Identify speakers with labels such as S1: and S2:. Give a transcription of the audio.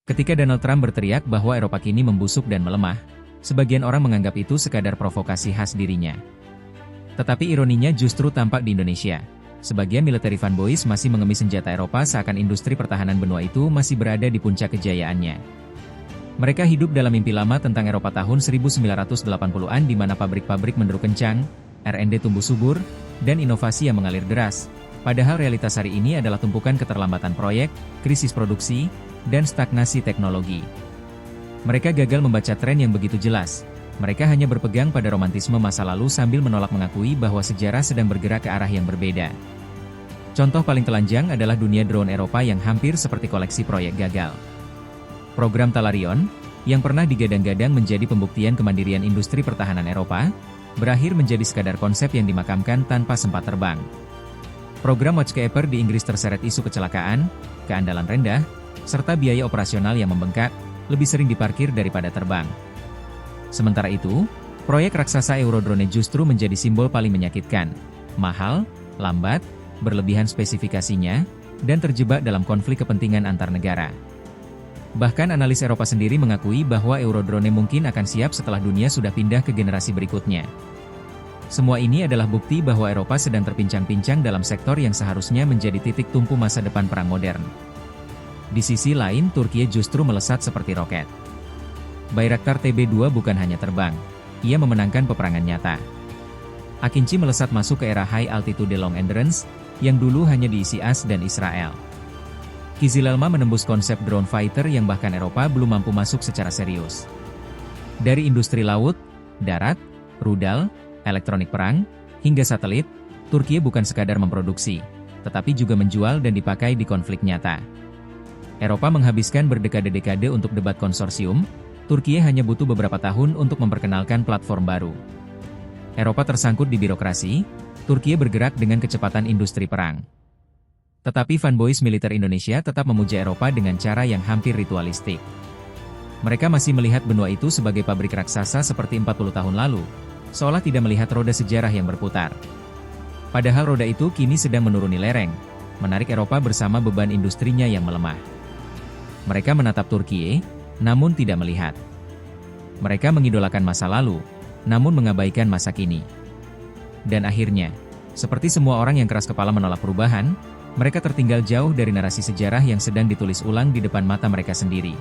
S1: Ketika Donald Trump berteriak bahwa Eropa kini membusuk dan melemah, sebagian orang menganggap itu sekadar provokasi khas dirinya. Tetapi ironinya justru tampak di Indonesia. Sebagian military fanboys masih mengemis senjata Eropa seakan industri pertahanan benua itu masih berada di puncak kejayaannya. Mereka hidup dalam mimpi lama tentang Eropa tahun 1980-an di mana pabrik-pabrik menderu kencang, R&D tumbuh subur, dan inovasi yang mengalir deras. Padahal realitas hari ini adalah tumpukan keterlambatan proyek, krisis produksi, dan stagnasi teknologi. Mereka gagal membaca tren yang begitu jelas. Mereka hanya berpegang pada romantisme masa lalu sambil menolak mengakui bahwa sejarah sedang bergerak ke arah yang berbeda. Contoh paling telanjang adalah dunia drone Eropa yang hampir seperti koleksi proyek gagal. Program Talarion, yang pernah digadang-gadang menjadi pembuktian kemandirian industri pertahanan Eropa, berakhir menjadi sekadar konsep yang dimakamkan tanpa sempat terbang. Program Watchkeeper di Inggris terseret isu kecelakaan, keandalan rendah, serta biaya operasional yang membengkak, lebih sering diparkir daripada terbang. Sementara itu, proyek raksasa Eurodrone justru menjadi simbol paling menyakitkan. Mahal, lambat, berlebihan spesifikasinya, dan terjebak dalam konflik kepentingan antar negara. Bahkan analis Eropa sendiri mengakui bahwa Eurodrone mungkin akan siap setelah dunia sudah pindah ke generasi berikutnya. Semua ini adalah bukti bahwa Eropa sedang terpincang-pincang dalam sektor yang seharusnya menjadi titik tumpu masa depan perang modern. Di sisi lain, Turki justru melesat seperti roket. Bayraktar TB2 bukan hanya terbang, ia memenangkan peperangan nyata. Akinci melesat masuk ke era High Altitude Long Endurance, yang dulu hanya diisi AS dan Israel. Kizilelma menembus konsep drone fighter yang bahkan Eropa belum mampu masuk secara serius. Dari industri laut, darat, rudal, elektronik perang, hingga satelit, Turki bukan sekadar memproduksi, tetapi juga menjual dan dipakai di konflik nyata. Eropa menghabiskan berdekade-dekade untuk debat konsorsium, Turki hanya butuh beberapa tahun untuk memperkenalkan platform baru. Eropa tersangkut di birokrasi, Turki bergerak dengan kecepatan industri perang. Tetapi fanboys militer Indonesia tetap memuja Eropa dengan cara yang hampir ritualistik. Mereka masih melihat benua itu sebagai pabrik raksasa seperti 40 tahun lalu, seolah tidak melihat roda sejarah yang berputar. Padahal roda itu kini sedang menuruni lereng, menarik Eropa bersama beban industrinya yang melemah. Mereka menatap Turki, namun tidak melihat. Mereka mengidolakan masa lalu, namun mengabaikan masa kini. Dan akhirnya, seperti semua orang yang keras kepala menolak perubahan, mereka tertinggal jauh dari narasi sejarah yang sedang ditulis ulang di depan mata mereka sendiri.